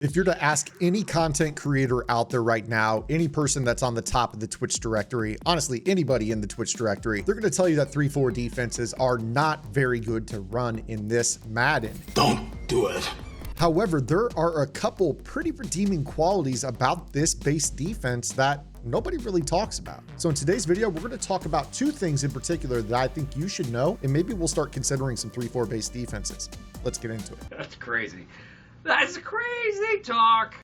If you're to ask any content creator out there right now, any person that's on the top of the Twitch directory, honestly, anybody in the Twitch directory, they're going to tell you that 3-4 defenses are not very good to run in this Madden. Don't do it. However, there are a couple pretty redeeming qualities about this base defense that nobody really talks about. So in today's video, we're going to talk about two things in particular that I think you should know, and maybe we'll start considering some 3-4 base defenses. Let's get into it. That's crazy. That's crazy talk.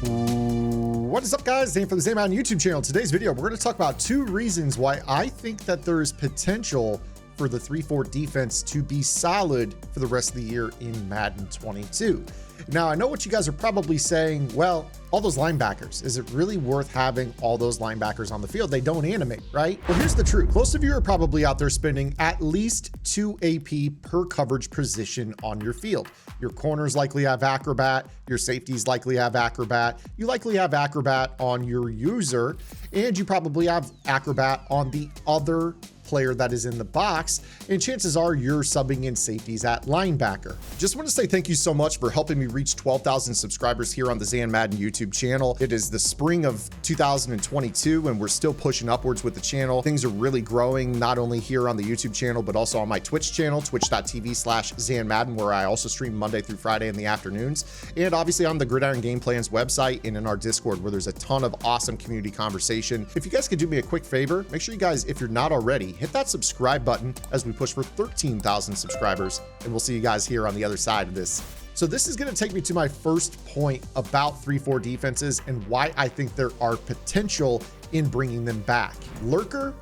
What is up, guys? Zane from the Zane Madden YouTube channel. Today's video, we're going to talk about two reasons why I think that there is potential for the 3-4 defense to be solid for the rest of the year in Madden 22. Now, I know what you guys are probably saying. Well, all those linebackers, is it really worth having all those linebackers on the field? They don't animate, right? Well, here's the truth. Most of you are probably out there spending at least 2 AP per coverage position on your field. Your corners likely have Acrobat, your safeties likely have Acrobat, you likely have Acrobat on your user, and you probably have Acrobat on the other player that is in the box, and chances are you're subbing in safeties at linebacker. Just want to say thank you so much for helping me reach 12,000 subscribers here on the Zane Madden YouTube channel. It is the spring of 2022 and we're still pushing upwards with the channel. Things are really growing, not only here on the YouTube channel, but also on my Twitch channel, twitch.tv/Zane Madden, where I also stream Monday through Friday in the afternoons, and obviously on the Gridiron Game Plans website and in our Discord, where there's a ton of awesome community conversation. If you guys could do me a quick favor, make sure you guys, if you're not already, hit that subscribe button as we push for 13,000 subscribers, and we'll see you guys here on the other side of this. So this is going to take me to my first point about 3-4 defenses and why I think there are potential in bringing them back. Lurker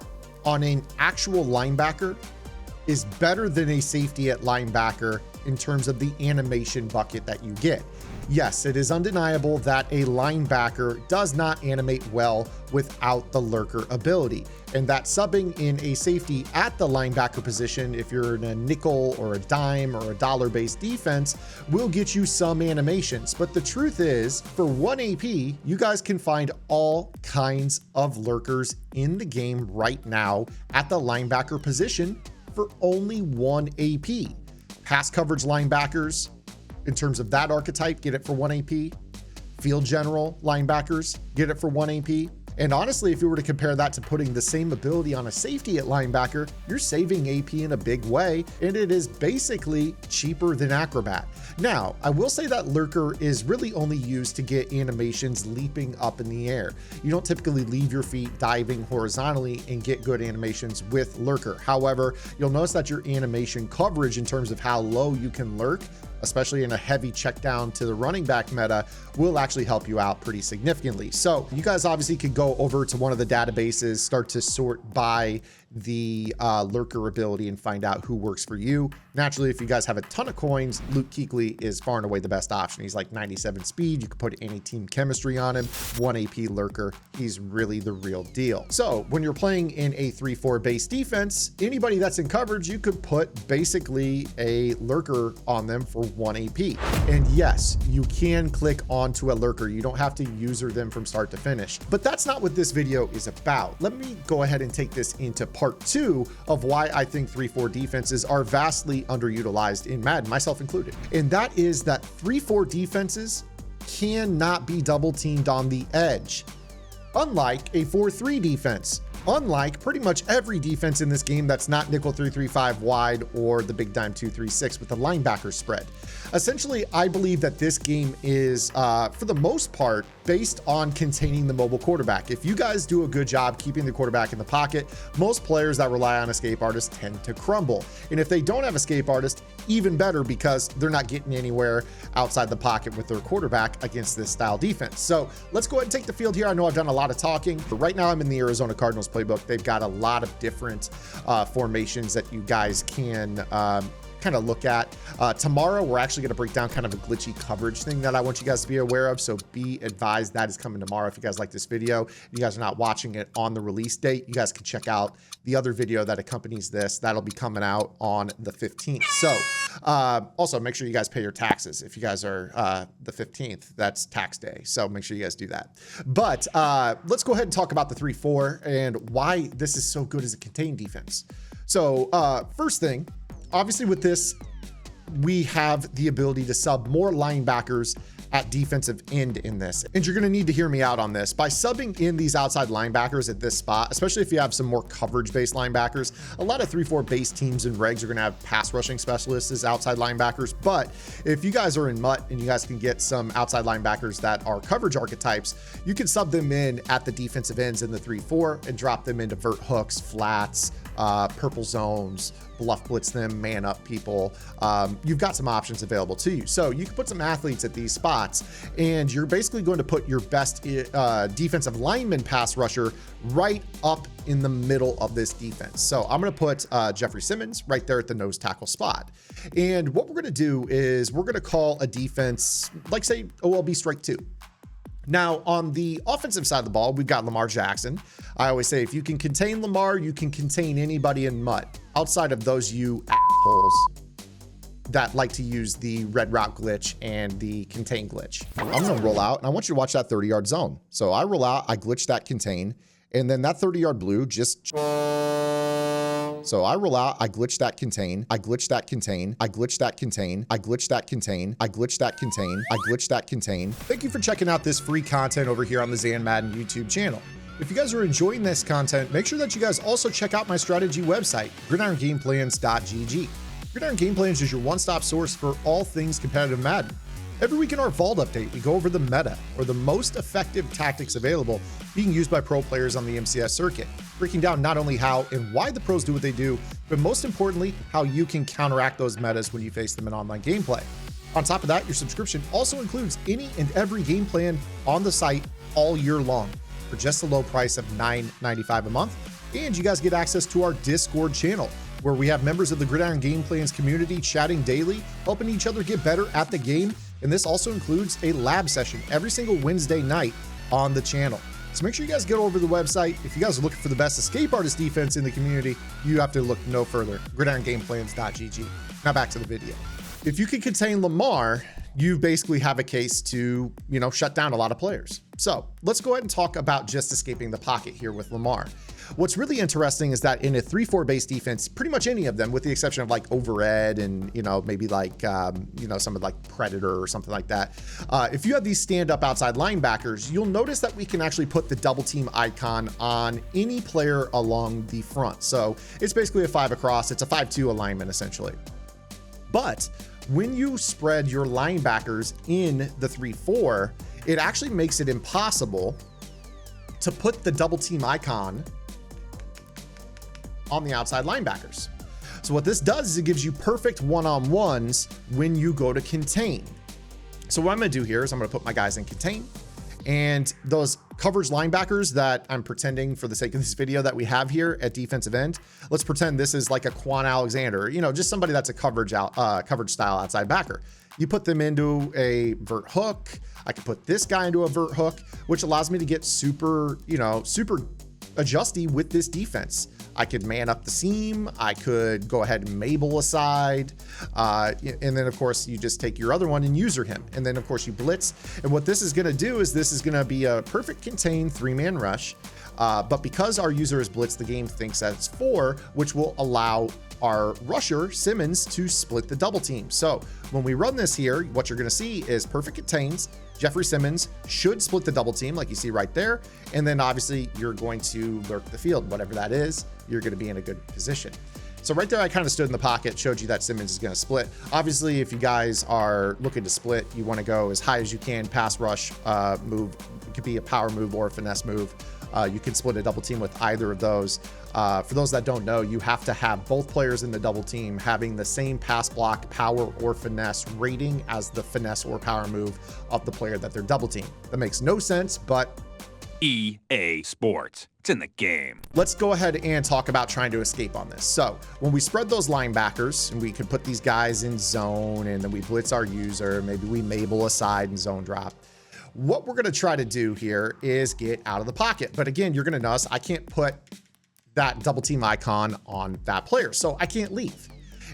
on an actual linebacker is better than a safety at linebacker in terms of the animation bucket that you get. Yes, it is undeniable that a linebacker does not animate well without the Lurker ability, and that subbing in a safety at the linebacker position, if you're in a nickel or a dime or a dollar-based defense, will get you some animations. But the truth is, for 1 AP, you guys can find all kinds of Lurkers in the game right now at the linebacker position for only 1 AP. Pass coverage linebackers, in terms of that archetype, get it for 1 AP. Field general linebackers, get it for 1 AP. And honestly, if you were to compare that to putting the same ability on a safety at linebacker, you're saving AP in a big way, and it is basically cheaper than Acrobat. Now, I will say that Lurker is really only used to get animations leaping up in the air. You don't typically leave your feet diving horizontally and get good animations with Lurker. However, you'll notice that your animation coverage in terms of how low you can lurk, especially in a heavy check down to the running back meta, will actually help you out pretty significantly. So you guys obviously could go over to one of the databases, start to sort by the Lurker ability and find out who works for you. Naturally, if you guys have a ton of coins, Luke Kuechly is far and away the best option. He's like 97 speed. You can put any team chemistry on him. 1 AP Lurker. He's really the real deal. So when you're playing in a 3-4 base defense, anybody that's in coverage, you could put basically a Lurker on them for 1 AP. And yes, you can click onto a Lurker. You don't have to user them from start to finish. But that's not what this video is about. Let me go ahead and take this into part 2 of why I think 3-4 defenses are vastly underutilized in Madden, myself included. And that is that 3-4 defenses cannot be double teamed on the edge, unlike a 4-3 defense. Unlike pretty much every defense in this game that's not nickel 3-3-5 wide or the big dime 2-3-6 with the linebacker spread. Essentially, I believe that this game is, for the most part, based on containing the mobile quarterback. If you guys do a good job keeping the quarterback in the pocket, most players that rely on escape artists tend to crumble. And if they don't have escape artist, even better, because they're not getting anywhere outside the pocket with their quarterback against this style defense. So let's go ahead and take the field here. I know I've done a lot of talking, but right now I'm in the Arizona Cardinals playbook. They've got a lot of different formations that you guys can kind of look at. Tomorrow, we're actually going to break down kind of a glitchy coverage thing that I want you guys to be aware of. So be advised that is coming tomorrow. If you guys like this video, you guys are not watching it on the release date, you guys can check out the other video that accompanies this. That'll be coming out on the 15th. So also make sure you guys pay your taxes. If you guys are the 15th, that's tax day. So make sure you guys do that. But let's go ahead and talk about the 3-4 and why this is so good as a contained defense. So first thing, obviously with this, we have the ability to sub more linebackers at defensive end in this. And you're gonna need to hear me out on this. By subbing in these outside linebackers at this spot, especially if you have some more coverage-based linebackers, a lot of 3-4 base teams and regs are gonna have pass rushing specialists as outside linebackers. But if you guys are in MUT and you guys can get some outside linebackers that are coverage archetypes, you can sub them in at the defensive ends in the 3-4 and drop them into vert hooks, flats, purple zones, bluff blitz them, man up people. You've got some options available to you. So you can put some athletes at these spots, and you're basically going to put your best defensive lineman pass rusher right up in the middle of this defense. So I'm going to put Jeffrey Simmons right there at the nose tackle spot. And what we're going to do is we're going to call a defense, like say OLB strike 2. Now, on the offensive side of the ball, we've got Lamar Jackson. I always say, if you can contain Lamar, you can contain anybody in MUT, outside of those you assholes that like to use the red route glitch and the contain glitch. I'm gonna roll out, and I want you to watch that 30-yard zone. So I roll out, I glitch that contain, and then that 30-yard blue just... So I roll out, I glitch that contain, I glitch that contain, I glitch that contain, I glitch that contain, I glitch that contain, I glitch that contain. Thank you for checking out this free content over here on the Zan Madden YouTube channel. If you guys are enjoying this content, make sure that you guys also check out my strategy website, gridirongameplans.gg. Gridiron Game Plans is your one-stop source for all things competitive Madden. Every week in our Vault update, we go over the meta, or the most effective tactics available being used by pro players on the MCS circuit, breaking down not only how and why the pros do what they do, but most importantly, how you can counteract those metas when you face them in online gameplay. On top of that, your subscription also includes any and every game plan on the site all year long for just the low price of $9.95 a month. And you guys get access to our Discord channel, where we have members of the Gridiron Game Plans community chatting daily, helping each other get better at the game. And this also includes a lab session every single Wednesday night on the channel. So make sure you guys get over to the website. If you guys are looking for the best escape artist defense in the community, you have to look no further. gridirongameplans.gg. Now back to the video. If you can contain Lamar, you basically have a case to, shut down a lot of players. So let's go ahead and talk about just escaping the pocket here with Lamar. What's really interesting is that in a 3-4 base defense, pretty much any of them, with the exception of like Overed and, maybe like, some of like Predator or something like that. If you have these stand-up outside linebackers, you'll notice that we can actually put the double team icon on any player along the front. So it's basically a 5 across. It's a 5-2 alignment essentially. But when you spread your linebackers in the 3-4, it actually makes it impossible to put the double team icon on the outside linebackers. So what this does is it gives you perfect one-on-ones when you go to contain. So what I'm gonna do here is I'm gonna put my guys in contain, and those coverage linebackers that I'm pretending for the sake of this video that we have here at defensive end, let's pretend this is like a Quan Alexander, just somebody that's a coverage style outside backer. You put them into a vert hook. I can put this guy into a vert hook, which allows me to get super adjusty with this defense. I could man up the seam. I could go ahead and Mabel aside. And then of course you just take your other one and user him. And then of course you blitz. And what this is gonna do is this is gonna be a perfect contained 3-man rush. But because our user is blitzed, the game thinks that it's 4, which will allow our rusher, Simmons, to split the double team. So when we run this here, what you're gonna see is perfect contains. Jeffrey Simmons should split the double team like you see right there. And then obviously you're going to lurk the field, whatever that is, you're gonna be in a good position. So right there, I kind of stood in the pocket, showed you that Simmons is gonna split. Obviously, if you guys are looking to split, you wanna go as high as you can, pass rush move. It could be a power move or a finesse move. You can split a double team with either of those. For those that don't know, you have to have both players in the double team having the same pass block, power, or finesse rating as the finesse or power move of the player that they're double team. That makes no sense, but EA Sports. It's in the game. Let's go ahead and talk about trying to escape on this. So when we spread those linebackers, and we could put these guys in zone, and then we blitz our user, maybe we Mabel aside and zone drop. What we're gonna try to do here is get out of the pocket. But again, you're gonna notice I can't put that double team icon on that player, so I can't leave.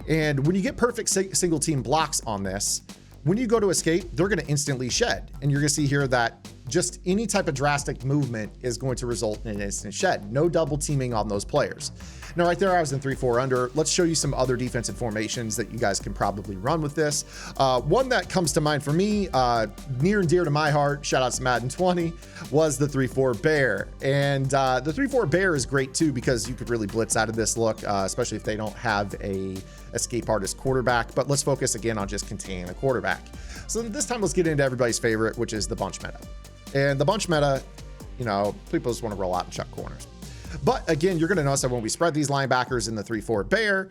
And when you get perfect single team blocks on this, when you go to escape, they're gonna instantly shed. And you're gonna see here that just any type of drastic movement is going to result in an instant shed. No double teaming on those players. Now, right there, I was in 3-4 under. Let's show you some other defensive formations that you guys can probably run with this. One that comes to mind for me, near and dear to my heart, shout out to Madden 20, was the 3-4 bear. And the 3-4 bear is great too, because you could really blitz out of this look, especially if they don't have a escape artist quarterback. But let's focus again on just containing a quarterback. So this time, let's get into everybody's favorite, which is the bunch meta. And the bunch meta, you know, people just want to roll out and chuck corners. But again, you're going to notice that when we spread these linebackers in the 3-4 bear,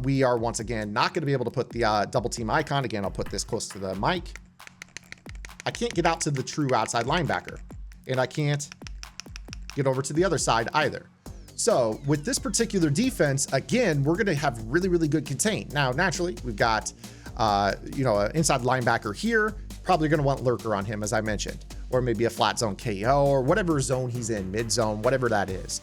we are once again not going to be able to put the double team icon. Again, I'll put this close to the mic. I can't get out to the true outside linebacker, and I can't get over to the other side either. So with this particular defense, again, we're going to have really, really good contain. Now, naturally, we've got, you know, an inside linebacker here, probably going to want Lurker on him, as I mentioned, or maybe a flat zone KO or whatever zone he's in, mid zone, whatever that is.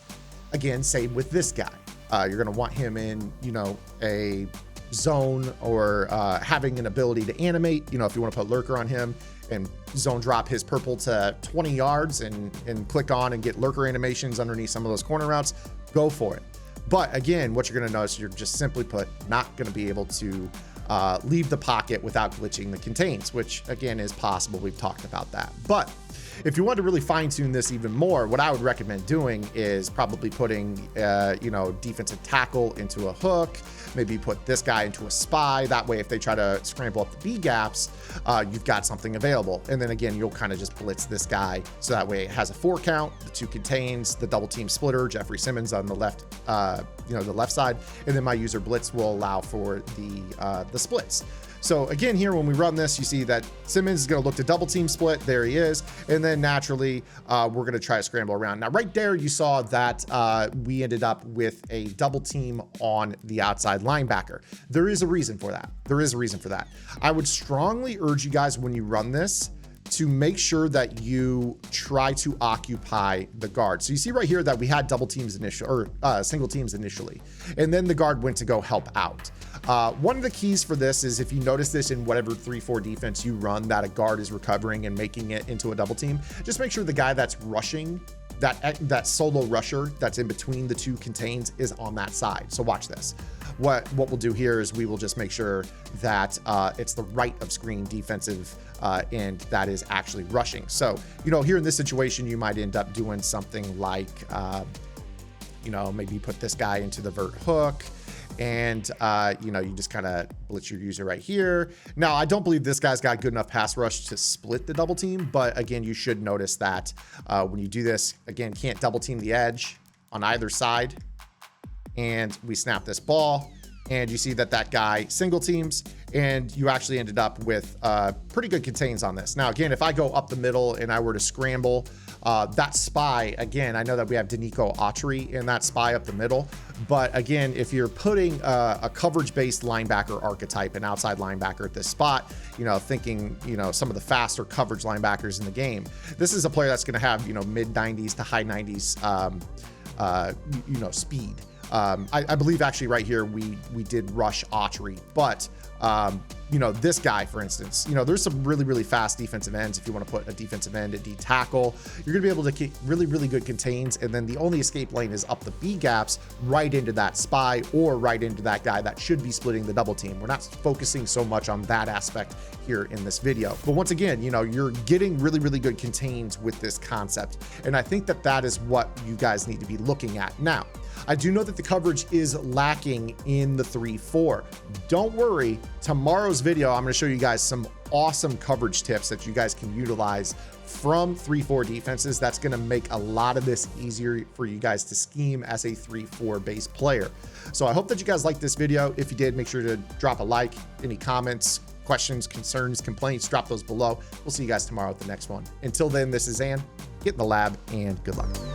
Again, same with this guy. You're going to want him in, you know, a zone or having an ability to animate, you know, if you want to put Lurker on him and zone drop his purple to 20 yards and click on and get Lurker animations underneath some of those corner routes, go for it. But again, what you're going to notice, you're just simply put not going to be able to leave the pocket without glitching the contains, which again is possible. We've talked about that. But if you want to really fine tune this even more, what I would recommend doing is probably putting, you know, defensive tackle into a hook, maybe put this guy into a spy. That way, if they try to scramble up the B gaps, you've got something available. And then again, you'll kind of just blitz this guy. So that way it has a 4 count, the 2 contains, the double team splitter, Jeffrey Simmons on the left, you know, the left side. And then my user blitz will allow for the splits. So again, here, when we run this, you see that Simmons is going to look to double team split. There he is. And then naturally, we're going to try to scramble around. Now, right there, you saw that we ended up with a double team on the outside linebacker. There is a reason for that. There is a reason for that. I would strongly urge you guys, when you run this, to make sure that you try to occupy the guard. So you see right here that we had double teams initially, or single teams initially, and then the guard went to go help out. One of the keys for this is, if you notice this in whatever 3-4 defense you run, that a guard is recovering and making it into a double team, just make sure the guy that's rushing, that solo rusher that's in between the 2 contains, is on that side. So watch this. What we'll do here is we will just make sure that it's the right of screen defensive end that is actually rushing. So, you know, here in this situation, you might end up doing something like, you know, maybe put this guy into the vert hook, and you know, you just kind of blitz your user right here. Now, I don't believe this guy's got good enough pass rush to split the double team, but again, you should notice that when you do this, again, can't double team the edge on either side. And we snap this ball, and you see that that guy single teams, and you actually ended up with pretty good contains on this. Now, again, if I go up the middle and I were to scramble, that spy, again, I know that we have Danico Autry in that spy up the middle, but again, if you're putting a coverage-based linebacker archetype, an outside linebacker at this spot, you know, thinking, you know, some of the faster coverage linebackers in the game, this is a player that's going to have, you know, mid 90s to high 90s, you know, speed. I believe actually right here we did rush Autry, but you know, this guy, for instance, you know, there's some really, really fast defensive ends. If you want to put a defensive end at D tackle, you're going to be able to get really, really good contains. And then the only escape lane is up the B gaps right into that spy or right into that guy that should be splitting the double team. We're not focusing so much on that aspect here in this video. But once again, you know, you're getting really, really good contains with this concept. And I think that that is what you guys need to be looking at. Now, I do know that the coverage is lacking in the 3-4. Don't worry, tomorrow's video, I'm going to show you guys some awesome coverage tips that you guys can utilize from 3-4 defenses. That's going to make a lot of this easier for you guys to scheme as a 3-4 base player. So I hope that you guys liked this video. If you did, make sure to drop a like. Any comments, questions, concerns, complaints, drop those below. We'll see you guys tomorrow at the next one. Until then, this is Zan. Get in the lab, and good luck.